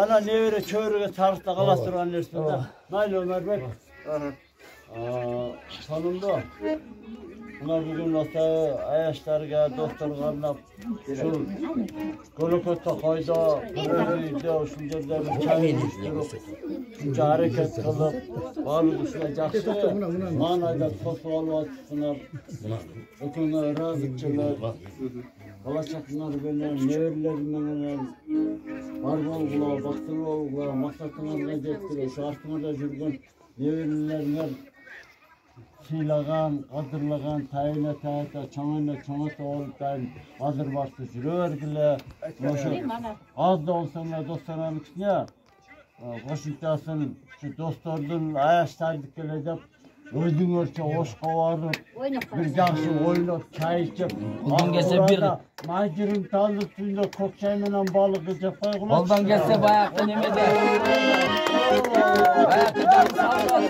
Ana nevere çöğürüge tarıkta kalas durgan üstünde. Naylı Ömer Bey. Sonunda buna bugün olsa ayaşlarga, doktorlarına şu Golokotta koyda, Gölöğü'de, şunca bir çay içtirip, şunca hareket kılıp, bağlı dışına jakşı, manayda topu alvatısına, öküne razıkçılar, Kalaşaklar böyle neverlerinden Barbalılar, Baktırbalılar, maksatlarına getiriyor, şartına жүрген neverlilerler сыйлаған, қадырлаған, тайына тайта, чоңына чоңата олып дайын азыр басты жүрөргілі. Аз да олсаңа достарының кісіне, қошынтасын достардың аяштарды келе деп, өзің өрче ошқа барып, bir жақсы ойнап, чай ішіп, орада майжырын талды сүйінде көк шайменен балығы жаппай құлап. Олдан келсе баяқты немеде. Баяқты жақсы алып,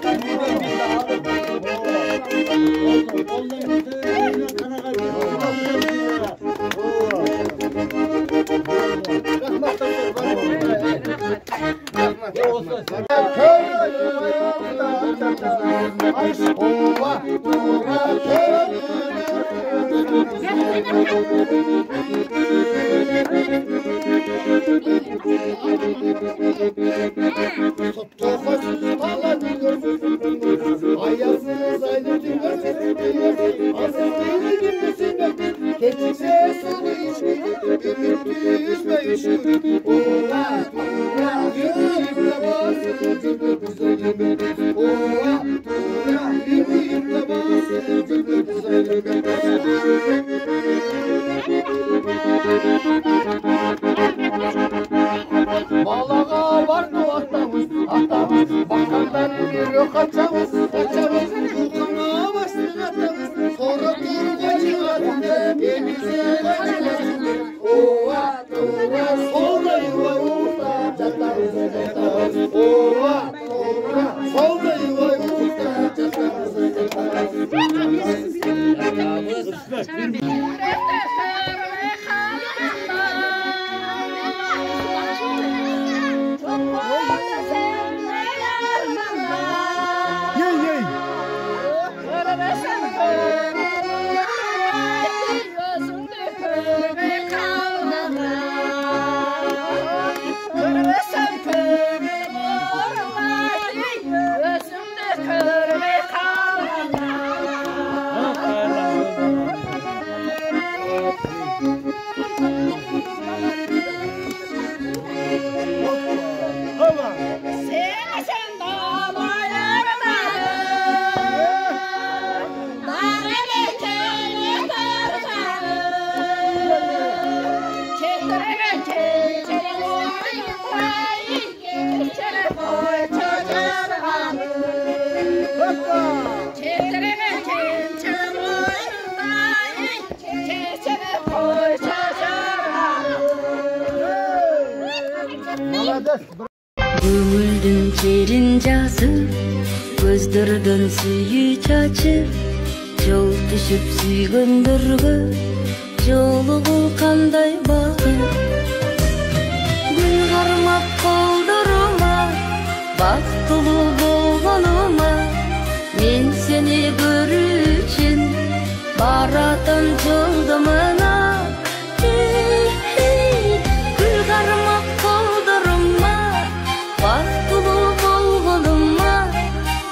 Tuttu Malaga vardı atamız, bakandan yürü kaçamız, Kulkana bastık atamız, sonra durga çıkardı, elimize kaçamız. Ova, solda yuva yurtta, çatamızı çatamız. Ova, solda yuva yurtta, çatamızı çatamız. Көңілдің терін жазып, көздерден сүйі чачып, жол түшіп сүйгөндөргө жолугу кандай бакыт. Гүл кармап колдорума, бактылуу болгонума, мен сени көрүү үчүн баратам жолдомуна. Гүл кармап колдорума, бактылуу болгонума,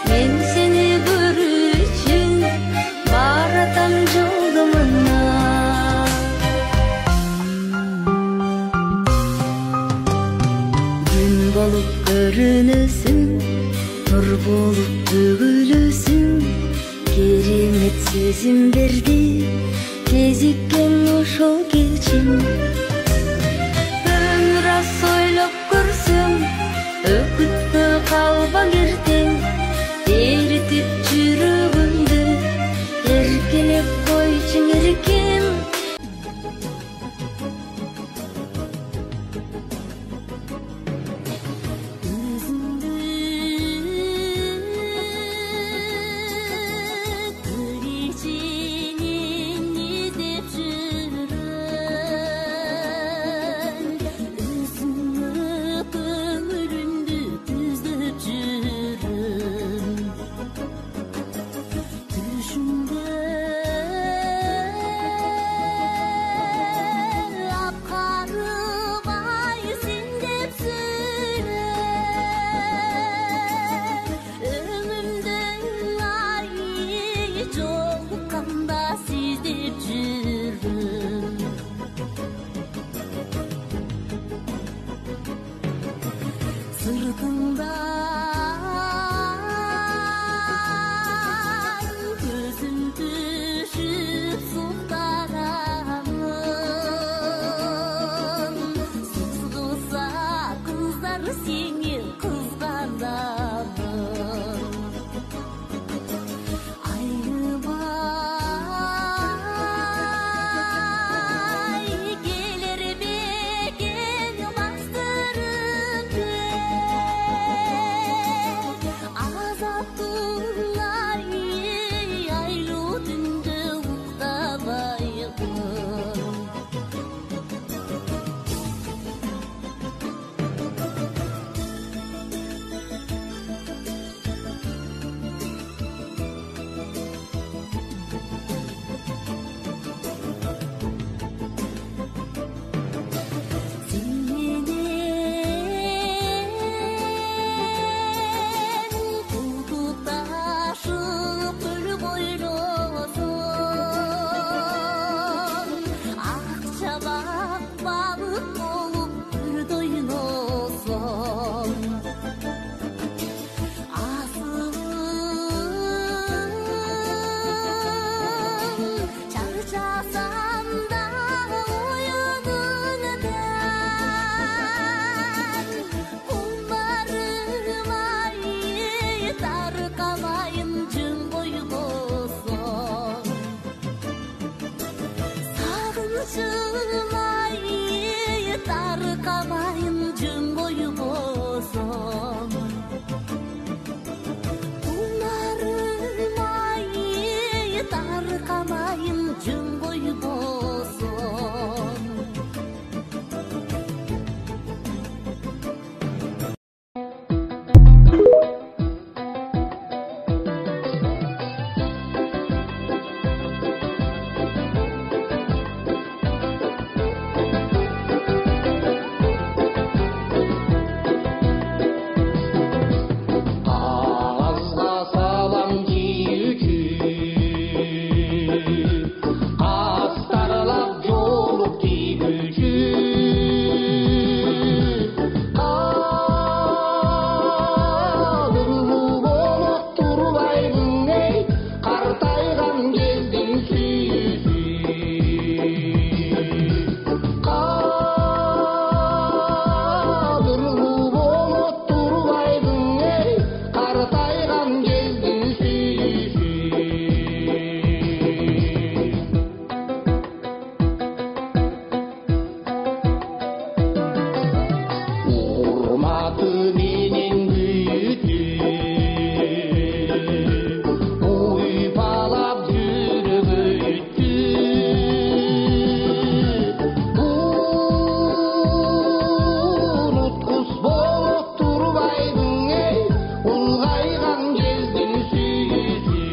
мен сени көрүү үчүн баратам жолдомуна. Күн болуп көрүнөсүң, нур болуп төгүлөсүң, керемет сезим берди кезиккен ошол кечим. Өмүр аз ойлоп көрсөң, өкүттө калбаң эртең, эритип жүрөгүмдү эркелеп койчуң эркем. аты менен күйді уйпалап жүріп өтті ұмытқұс болып тұрбайдың ей ұлғайған кездің сүйісі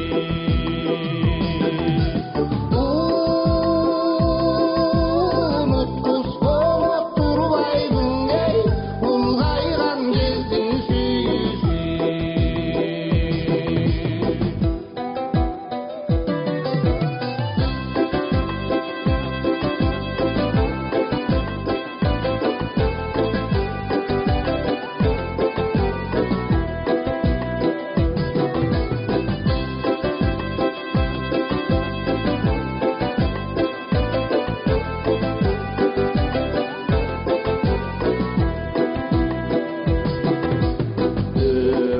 ұмытқұс болып тұрбайдың ей ұлғайған кездің сүйісі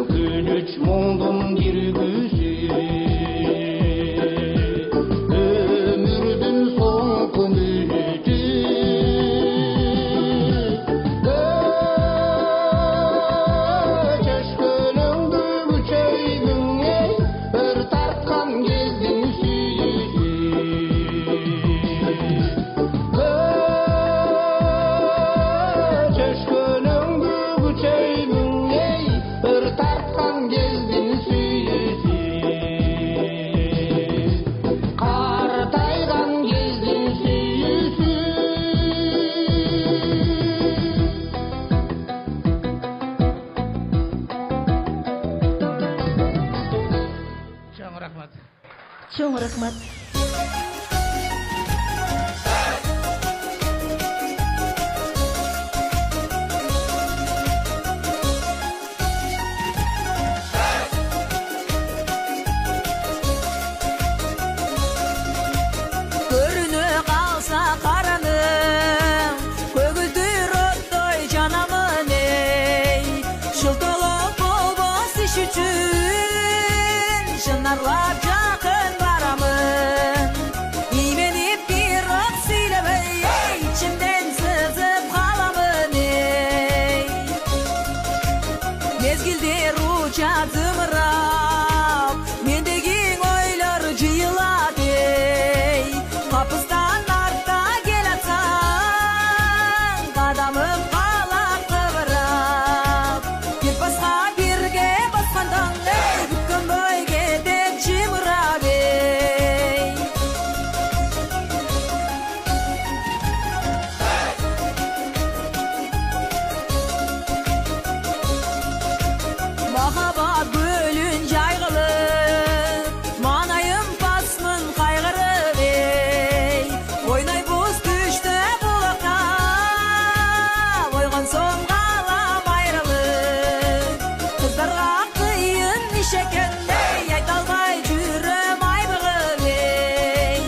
Өкініш мұңдың кіргізі өмірдің соңғы мүліті көшкөніңді күчейдің ей бір тартқан кездің сүйісі көшкөніңді күчейдің ей бір тартқан кездің сүйісі қартайған кездің сүйісі Чоң рахмат. Чоң рахмат. Көріне қалса қараның, көгілдір оттай жанамын ей. Жылтылып болбас іш үшін, шынарлап жақын барамын. Именіп бір ақ сөйлемей, ішімден сызып қаламын ей. Мезгілдер уча зымырап, мендеген ойлар жиылады ей. Қапыстан артта келатсаң, қадамым қалап қыбырап. Бір басқа бірге басқандан ей, бүткін бой кетіп жымырап ей. Махаббат бөлін жайғылып, манайым басмын қайғырып ей. Ойнай боз düşті бұлаққа, ойған соң қалам айрылып. Қыздарға қиын іш екен ей, айта алмай жүрім айбығып ей.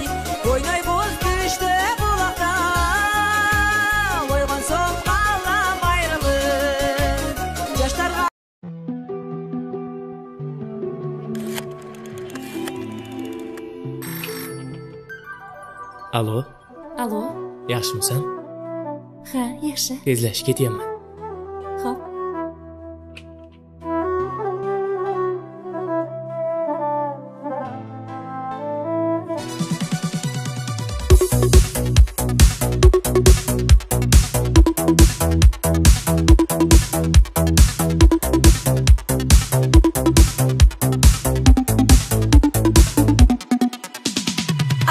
Ойнай боз düşті бұлаққа, ойған соң қалам айрылып. Жаштарға Alo, Alo. yaxshimisan? Ha, yaxshi. Tezlashib ketyapman. Xo'p.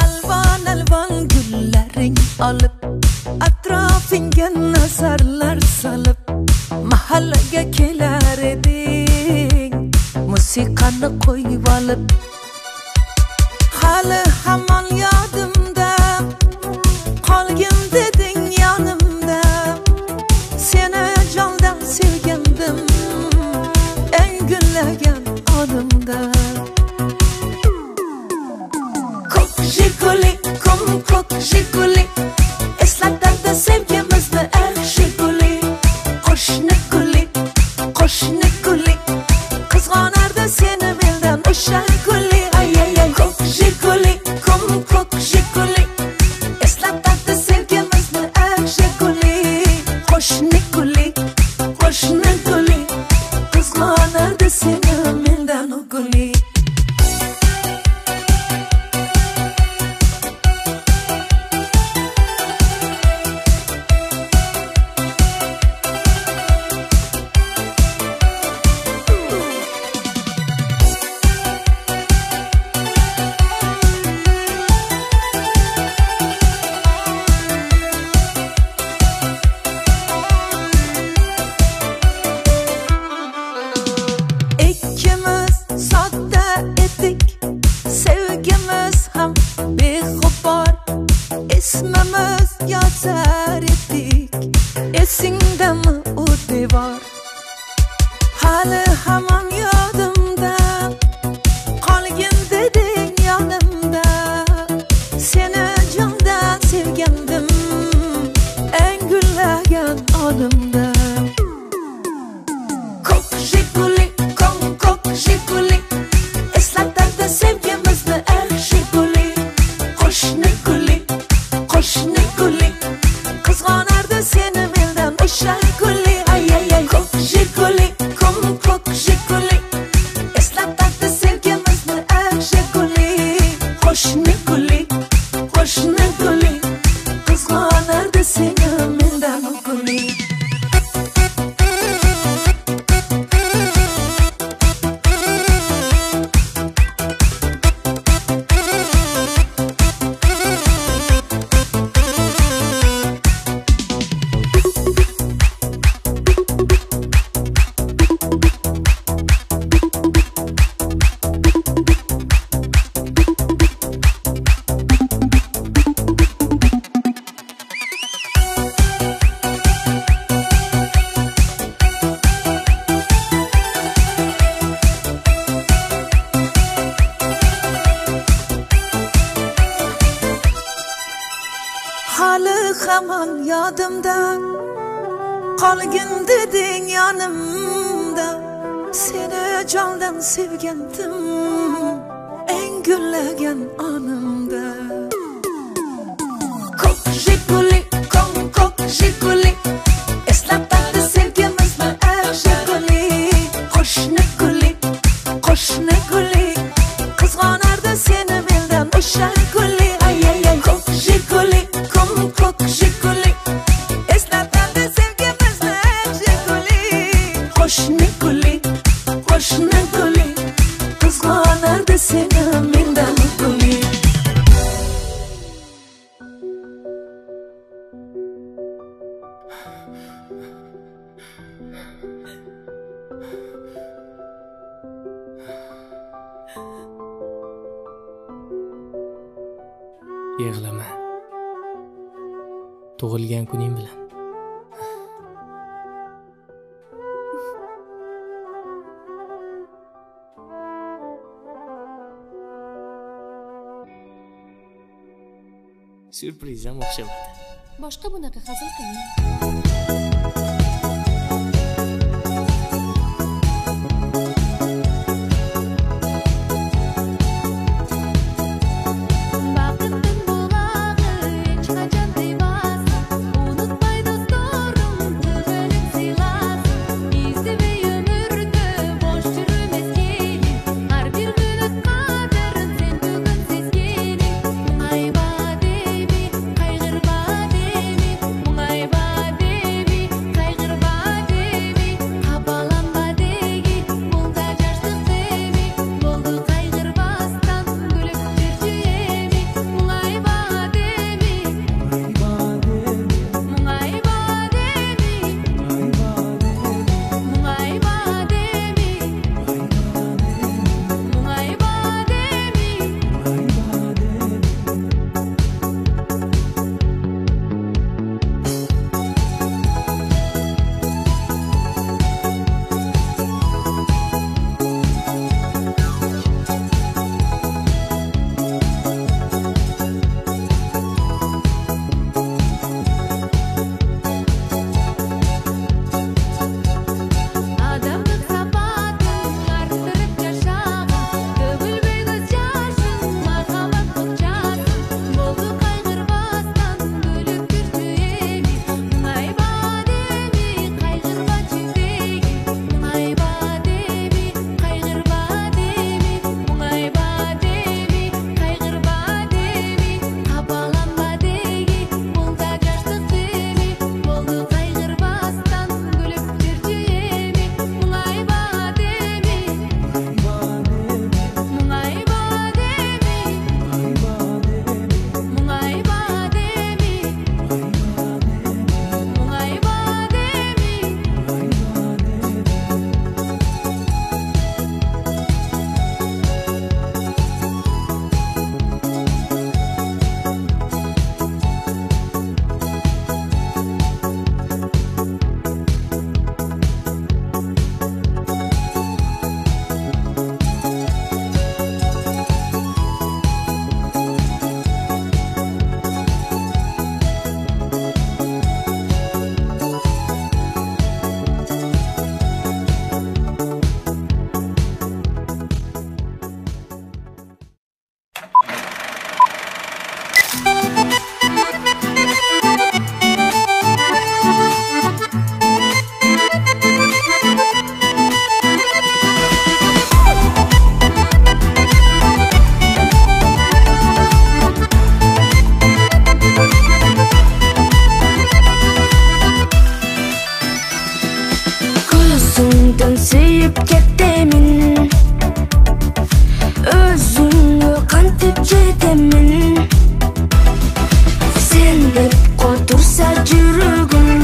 Alvan alvan güllaring olib, atrofingga nazarlar solib, mahallaga kelar eding, musiqani qo'yib olib. Hali hamon yodimda, qolgin deding yonimda. Seni jondan sevgandim, eng gullagan onimda. Ko'k Jiguli, ko'k Jiguli, eslatadi sevgimizni ey Jiguli. Qo'shni guli, qizg'onardi seni mendan o'sha guli. Ay ay ay, ko'k Jiguli, ko'k Jiguli, eslatadi sevgimizni ey Jiguli. Qo'shni guli, ay ay ay. Kok Jiguli, kum kok Jiguli. Eslatadi sevgimizni akshi guli. Qo'shni guli, qo'shni guli. Qizg'onardi seni mendan guli. Hali hamon yodimda, qolgin deding yonimda. Seni jondan sevgandim, eng gullagan onimda. Kok Jiguli, kok Jiguli. Eslatadi sevgimizni akshi guli. Qo'shni guli, qo'shni guli. Qizg'onardi seni mendan o'sha guli. Ay ay ay. Kok Jiguli, kok Jiguli. Eslatadi sevgimizni akshi guli. Qo'shni guli, qo'shni guli. Qizg'onardi seni mendan guli. Yig'lama. Tug'ilgan kuning bilan. Syurpriz ham o'xshamadi. Boshqa bunaqa hazil qilmang. Бақыттың бұлағы ешқашан тыймасын, ұмытпай достарым түгілін сыйласын. Естімей өмірді бош жүрмескен, әр бір минут қадірін сен бүгін сезгенің. Мұңайба деме, қайғырма деме, мұңайба деме, Özüңдөн сүйүп кетемин, өзүңө кантип жетемин. Сен деп котурса жүрөгүм,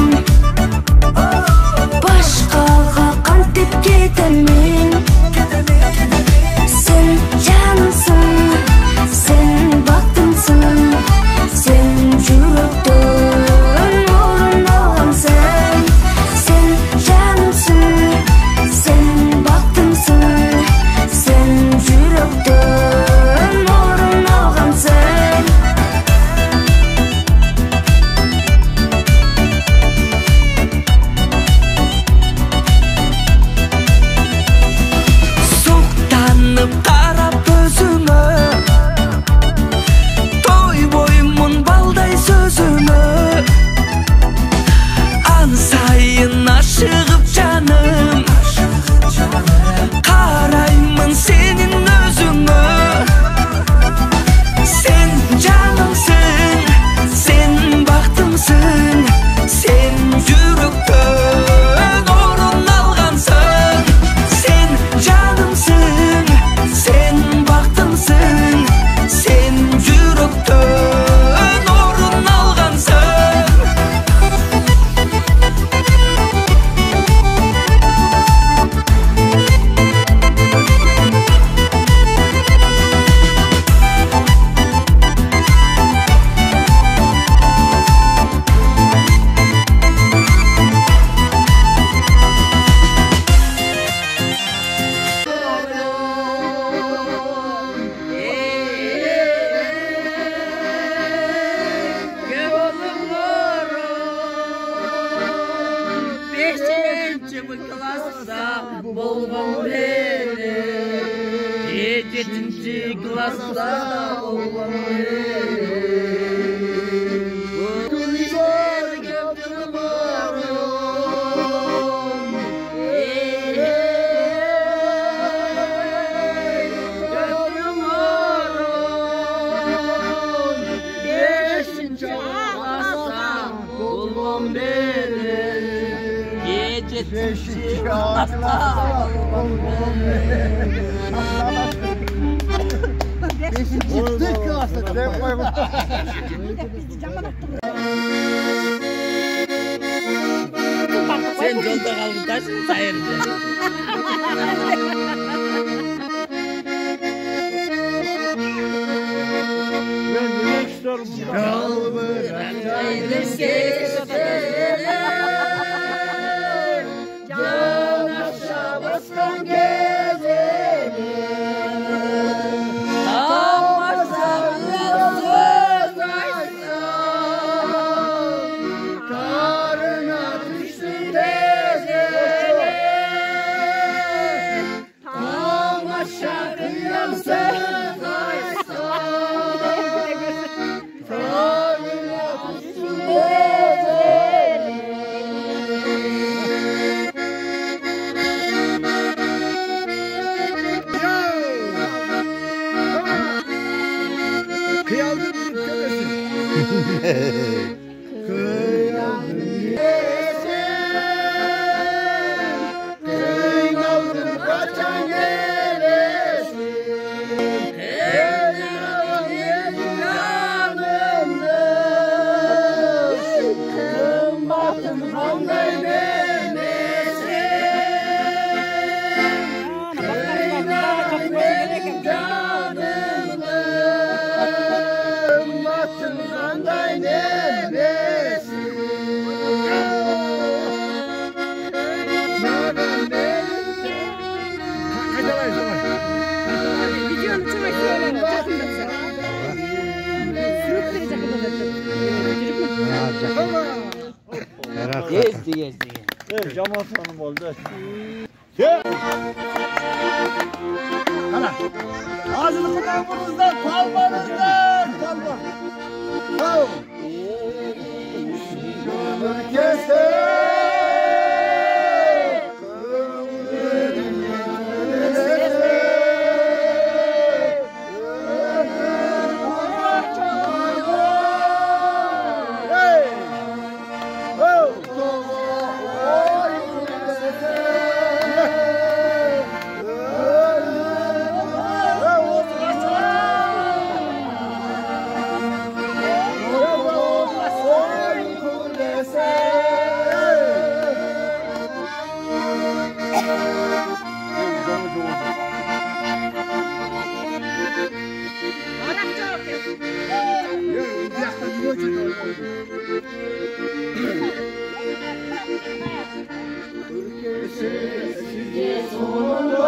башкага кантип кетемин. Сен жанымсың, сен бактымсың, сен жүрөктөн орун алгансың. Сен жанымсың, сен бактымсың, сен жүрөктөн орун алгансың. Суктанып карап өзүңө, тойбоймун балдай сөзүңө. Ан сайын ашыгып жаным, караймын сенин өзүңө. Сен жанымсың, сен бактымсың, сен жүрөктөн орун алгансың. Сен жанымсың, сен бактымсың, сен жүрөктөн орун алгансың. Beşinci klasta bolğan beri, yedinci klasta bolğan beri. Kullar gördüm arıyorum, gördüm arıyorum. Beşinci klasta bolğan beri, yedinci klasta bolğan beri. Sen yolda kalgıdaşın sayırdı. Yol bırakaydı sesleri, can aşağı baskan gezeri. Ama sarılan söz açsam, karına düştü tezleri. Ama şarkıyan söz açsam, karına düştü tezleri. Kıyaldın kölesin. Kıyaldın kıyaldın kaçan neresi? Yanımda kımbatım handay demesi. Kıyaldın canımda kımbatım handay demesi. Gezdi. Jamal Hanım oldu. Ana. Ağzını kulağımızdan kalmanızdan kalma. Oh. Hey. Oh. yaxshi, sizga sonunda